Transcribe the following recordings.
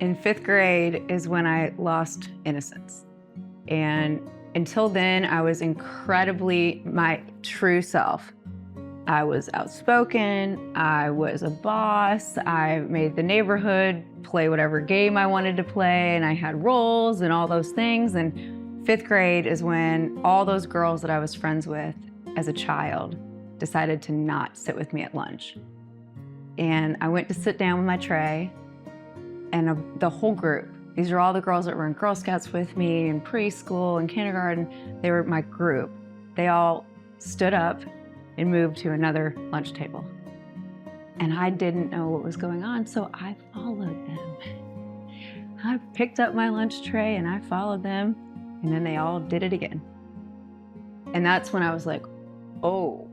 In fifth grade is when I lost innocence. And until then, I was incredibly my true self. I was outspoken, I was a boss, I made the neighborhood play whatever game I wanted to play, and I had roles and all those things. And fifth grade is when all those girls that I was friends with as a child decided to not sit with me at lunch. And I went to sit down with my tray, and the whole group, these are all the girls that were in Girl Scouts with me in preschool and kindergarten, they were my group. They all stood up and moved to another lunch table. And I didn't know what was going on, so I followed them. I picked up my lunch tray and I followed them, and then they all did it again. And that's when I was like, oh,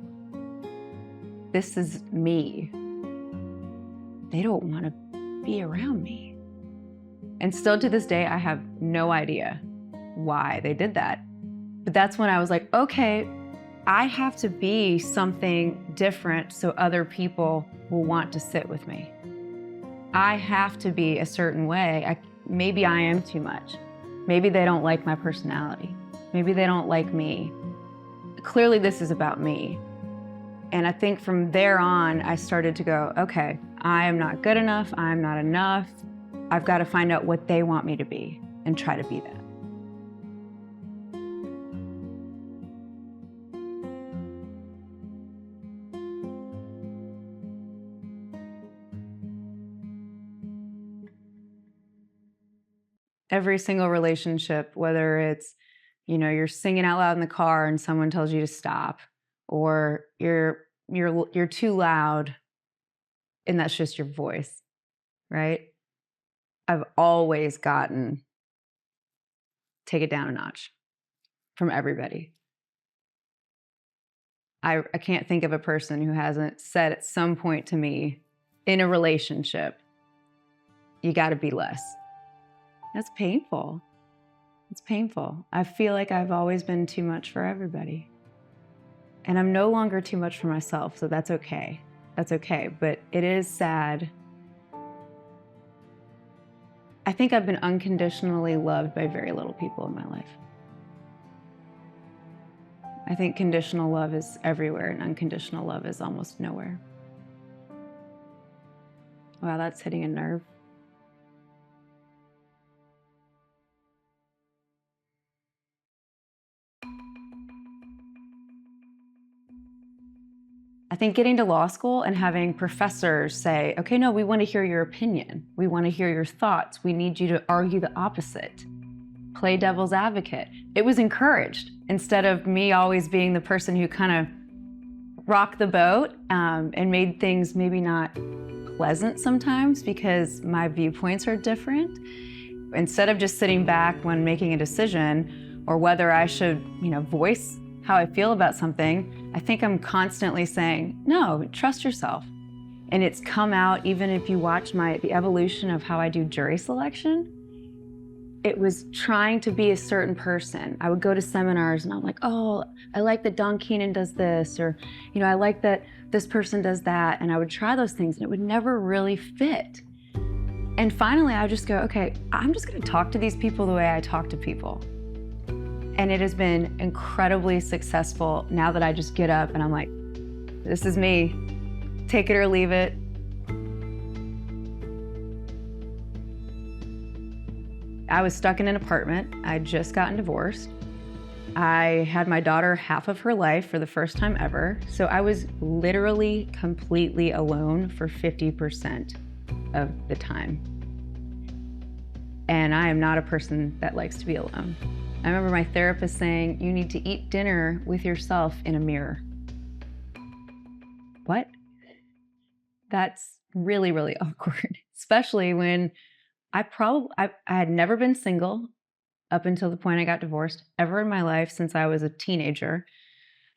this is me. They don't want to be around me. And still to this day, I have no idea why they did that. But that's when I was like, okay, I have to be something different so other people will want to sit with me. I have to be a certain way. Maybe I am too much. Maybe they don't like my personality. Maybe they don't like me. Clearly this is about me. And I think from there on, I started to go, okay, I am not good enough, I'm not enough. I've got to find out what they want me to be and try to be that. Every single relationship, whether it's, you're singing out loud in the car and someone tells you to stop, or you're too loud and that's just your voice, right? I've always gotten, take it down a notch from everybody. I can't think of a person who hasn't said at some point to me in a relationship, you got to be less. That's painful. It's painful. I feel like I've always been too much for everybody. And I'm no longer too much for myself, so that's okay. That's okay, but it is sad. I think I've been unconditionally loved by very little people in my life. I think conditional love is everywhere and unconditional love is almost nowhere. Wow, that's hitting a nerve. I think getting to law school and having professors say, okay, no, we want to hear your opinion. We want to hear your thoughts. We need you to argue the opposite. Play devil's advocate. It was encouraged instead of me always being the person who kind of rocked the boat and made things maybe not pleasant sometimes because my viewpoints are different. Instead of just sitting back when making a decision or whether I should, voice how I feel about something, I think I'm constantly saying, no, trust yourself. And it's come out, even if you watch the evolution of how I do jury selection, it was trying to be a certain person. I would go to seminars and I'm like, oh, I like that Don Keenan does this, or, I like that this person does that. And I would try those things and it would never really fit. And finally, I would just go, okay, I'm just gonna talk to these people the way I talk to people. And it has been incredibly successful now that I just get up and I'm like, this is me, take it or leave it. I was stuck in an apartment. I'd just gotten divorced. I had my daughter half of her life for the first time ever. So I was literally completely alone for 50% of the time. And I am not a person that likes to be alone. I remember my therapist saying, you need to eat dinner with yourself in a mirror. What? That's really, really awkward, especially when I had never been single up until the point I got divorced ever in my life since I was a teenager.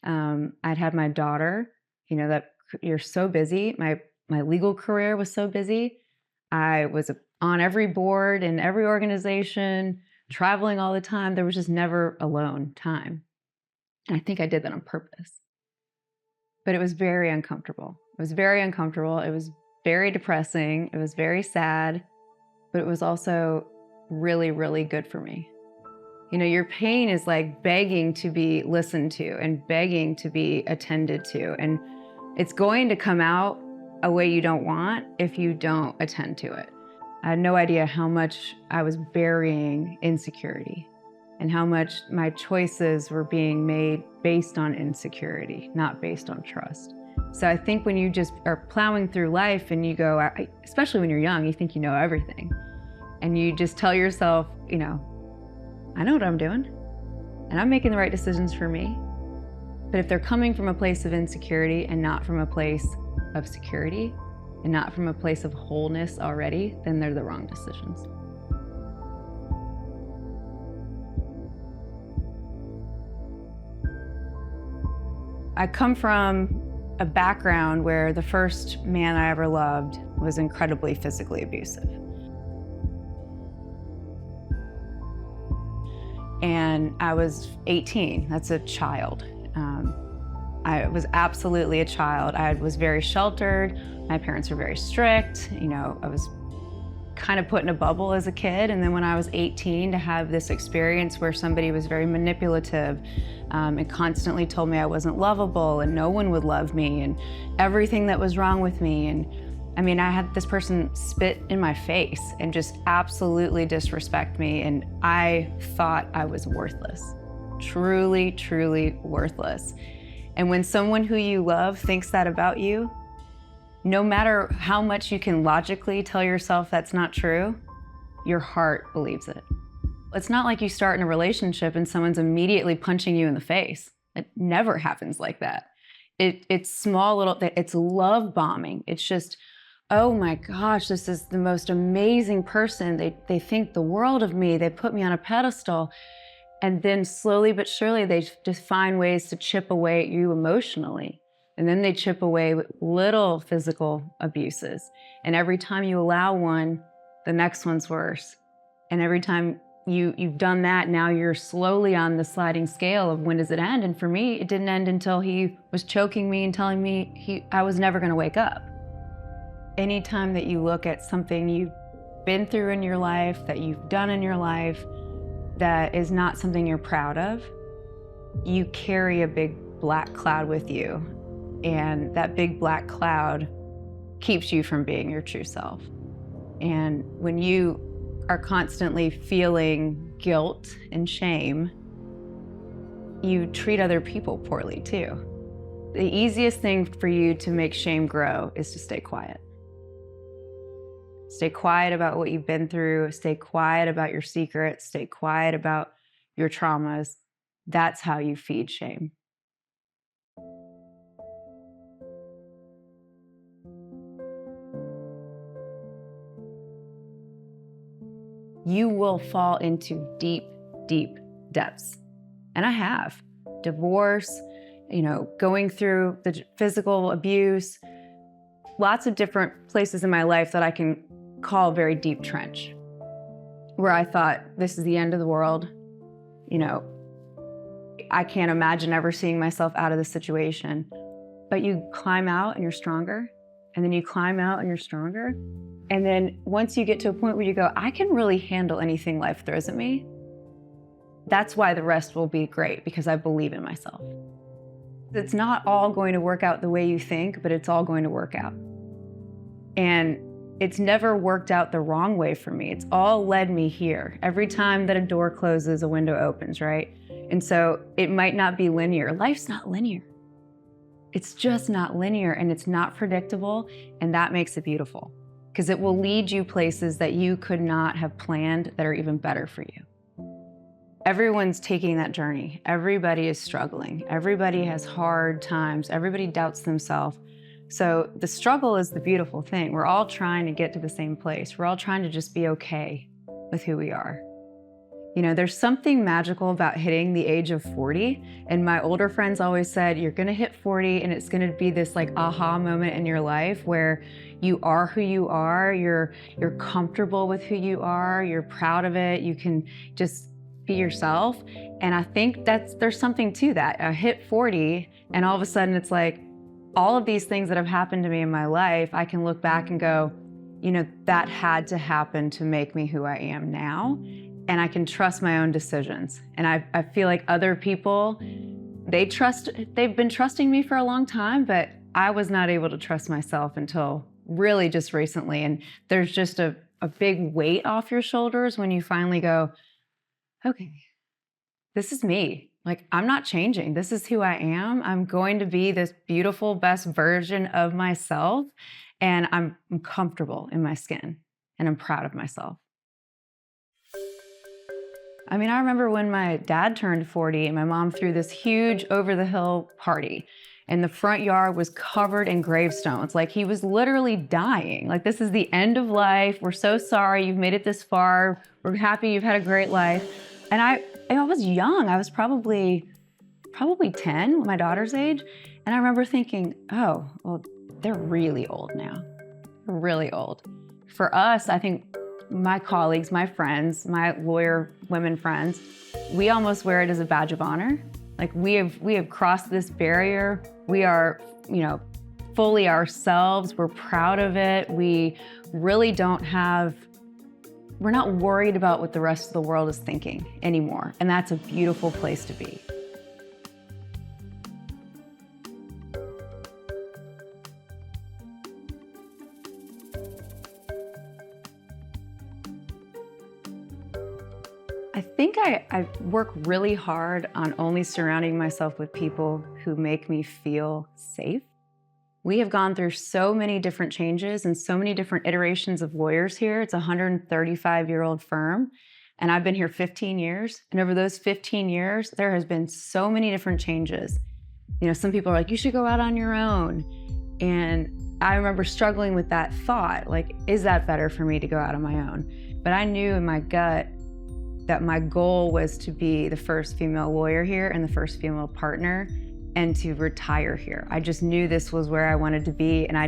I'd had my daughter, that you're so busy. My legal career was so busy. I was on every board in every organization, traveling all the time. There was just never alone time. And I think I did that on purpose. But it was very uncomfortable. It was very uncomfortable. It was very depressing. It was very sad. but it was also really, really good for me. You know, your pain is like begging to be listened to and begging to be attended to. And it's going to come out a way you don't want if you don't attend to it. I had no idea how much I was burying insecurity and how much my choices were being made based on insecurity, not based on trust. So I think when you just are plowing through life and you go, especially when you're young, you think you know everything. And you just tell yourself, you know, I know what I'm doing and I'm making the right decisions for me. But if they're coming from a place of insecurity and not from a place of security and not from a place of wholeness already, then they're the wrong decisions. I come from a background where the first man I ever loved was incredibly physically abusive. And I was 18, that's a child. I was absolutely a child. I was very sheltered. My parents were very strict. You know, I was kind of put in a bubble as a kid. And then when I was 18, to have this experience where somebody was very manipulative and constantly told me I wasn't lovable and no one would love me and everything that was wrong with me. And I mean, I had this person spit in my face and just absolutely disrespect me. And I thought I was worthless, truly, truly worthless. And when someone who you love thinks that about you, no matter how much you can logically tell yourself that's not true, your heart believes it. It's not like you start in a relationship and someone's immediately punching you in the face. It never happens like that. It's small little, it's love bombing. It's just, oh my gosh, this is the most amazing person. They think the world of me. They put me on a pedestal. And then slowly but surely, they just find ways to chip away at you emotionally. And then they chip away with little physical abuses. And every time you allow one, the next one's worse. And every time you've done that, now you're slowly on the sliding scale of when does it end? And for me, it didn't end until he was choking me and telling me I was never gonna wake up. Anytime that you look at something you've been through in your life, that you've done in your life, that is not something you're proud of, you carry a big black cloud with you. And that big black cloud keeps you from being your true self. And when you are constantly feeling guilt and shame, you treat other people poorly too. The easiest thing for you to make shame grow is to stay quiet. Stay quiet about what you've been through. Stay quiet about your secrets. Stay quiet about your traumas. That's how you feed shame. You will fall into deep, deep depths. And I have. Divorce, you know, going through the physical abuse, lots of different places in my life that I can call a very deep trench, where I thought, this is the end of the world. You know, I can't imagine ever seeing myself out of this situation. But you climb out and you're stronger, and then you climb out and you're stronger. And then once you get to a point where you go, I can really handle anything life throws at me, that's why the rest will be great, because I believe in myself. It's not all going to work out the way you think, but it's all going to work out. And it's never worked out the wrong way for me. It's all led me here. Every time that a door closes, a window opens, right? And so it might not be linear. Life's not linear. It's just not linear, and it's not predictable, and that makes it beautiful, because it will lead you places that you could not have planned that are even better for you. Everyone's taking that journey. Everybody is struggling. Everybody has hard times. Everybody doubts themselves. So the struggle is the beautiful thing. We're all trying to get to the same place. We're all trying to just be okay with who we are. You know, there's something magical about hitting the age of 40. And my older friends always said, you're gonna hit 40 and it's gonna be this like aha moment in your life where you are who you are, you're comfortable with who you are, you're proud of it, you can just be yourself. And I think there's something to that. I hit 40 and all of a sudden it's like, all of these things that have happened to me in my life, I can look back and go, that had to happen to make me who I am now. And I can trust my own decisions. And I feel like other people, they've been trusting me for a long time, but I was not able to trust myself until really just recently. And there's just a big weight off your shoulders when you finally go, okay, this is me. Like, I'm not changing. This is who I am. I'm going to be this beautiful, best version of myself. And I'm comfortable in my skin and I'm proud of myself. I mean, I remember when my dad turned 40 and my mom threw this huge over-the-hill party and the front yard was covered in gravestones. Like, he was literally dying. Like, this is the end of life. We're so sorry you've made it this far. We're happy you've had a great life. And I was young. I was probably 10, my daughter's age. And I remember thinking, oh, well, they're really old now. They're really old. For us, I think my colleagues, my friends, my lawyer women friends, we almost wear it as a badge of honor. Like, we have crossed this barrier. We are, fully ourselves. We're proud of it. We really we're not worried about what the rest of the world is thinking anymore. And that's a beautiful place to be. I think I work really hard on only surrounding myself with people who make me feel safe. We have gone through so many different changes and so many different iterations of lawyers here. It's a 135-year-old firm, and I've been here 15 years. And over those 15 years, there has been so many different changes. Some people are like, you should go out on your own. And I remember struggling with that thought, like, is that better for me to go out on my own? But I knew in my gut that my goal was to be the first female lawyer here and the first female partner and to retire here. I just knew this was where I wanted to be, and I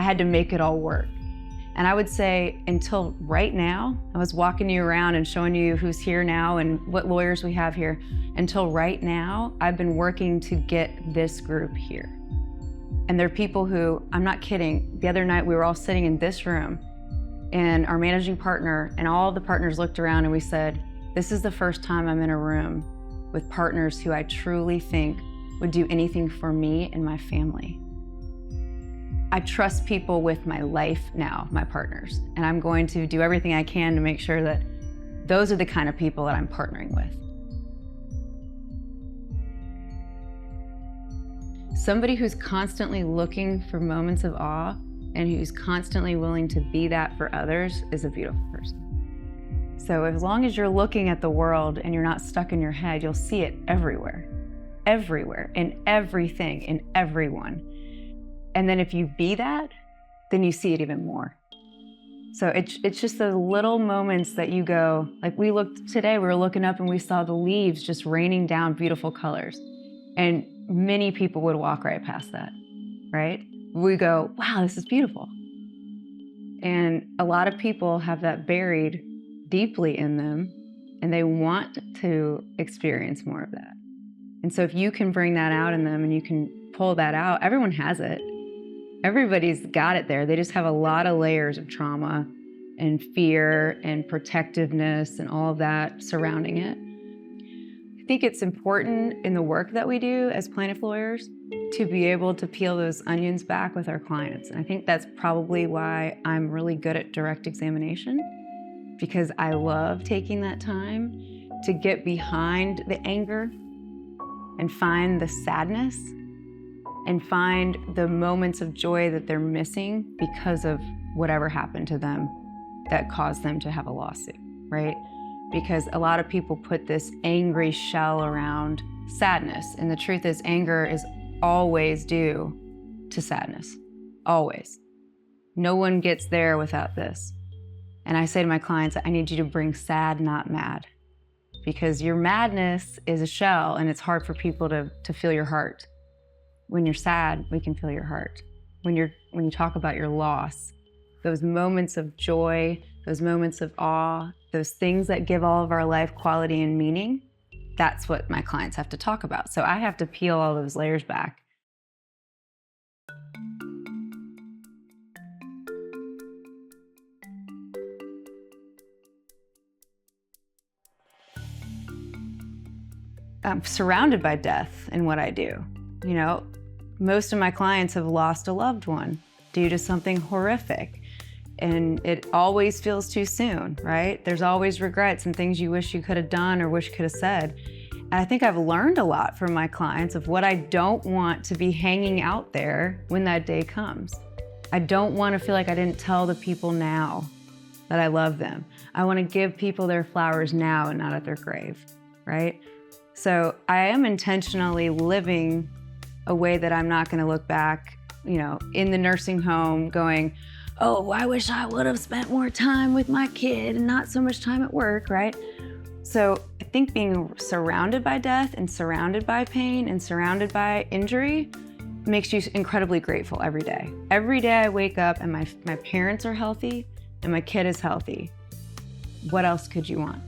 had to make it all work. And I would say until right now, I was walking you around and showing you who's here now and what lawyers we have here. Until right now, I've been working to get this group here. And they're people who, I'm not kidding, the other night we were all sitting in this room and our managing partner and all the partners looked around and we said, this is the first time I'm in a room with partners who I truly think would do anything for me and my family. I trust people with my life now, my partners, and I'm going to do everything I can to make sure that those are the kind of people that I'm partnering with. Somebody who's constantly looking for moments of awe and who's constantly willing to be that for others is a beautiful person. So as long as you're looking at the world and you're not stuck in your head, you'll see it everywhere, in everything, in everyone. And then if you be that, then you see it even more. So it's just those little moments that you go, like we were looking up and we saw the leaves just raining down beautiful colors. And many people would walk right past that, right? We go, wow, this is beautiful. And a lot of people have that buried deeply in them, and they want to experience more of that. And so if you can bring that out in them and you can pull that out, everyone has it. Everybody's got it there. They just have a lot of layers of trauma and fear and protectiveness and all of that surrounding it. I think it's important in the work that we do as plaintiff lawyers to be able to peel those onions back with our clients. And I think that's probably why I'm really good at direct examination, because I love taking that time to get behind the anger and find the sadness and find the moments of joy that they're missing because of whatever happened to them that caused them to have a lawsuit, right? Because a lot of people put this angry shell around sadness, and the truth is anger is always due to sadness, always. No one gets there without this. And I say to my clients, I need you to bring sad, not mad, because your madness is a shell and it's hard for people to feel your heart. When you're sad, we can feel your heart. When you talk about your loss, those moments of joy, those moments of awe, those things that give all of our life quality and meaning, that's what my clients have to talk about. So I have to peel all those layers back. I'm surrounded by death in what I do. You know, most of my clients have lost a loved one due to something horrific. And it always feels too soon, right? There's always regrets and things you wish you could have done or wish you could have said. And I think I've learned a lot from my clients of what I don't want to be hanging out there when that day comes. I don't want to feel like I didn't tell the people now that I love them. I want to give people their flowers now and not at their grave, right? So I am intentionally living a way that I'm not going to look back, you know, in the nursing home going, oh, I wish I would have spent more time with my kid and not so much time at work, right? So I think being surrounded by death and surrounded by pain and surrounded by injury makes you incredibly grateful every day. Every day I wake up and my parents are healthy and my kid is healthy. What else could you want?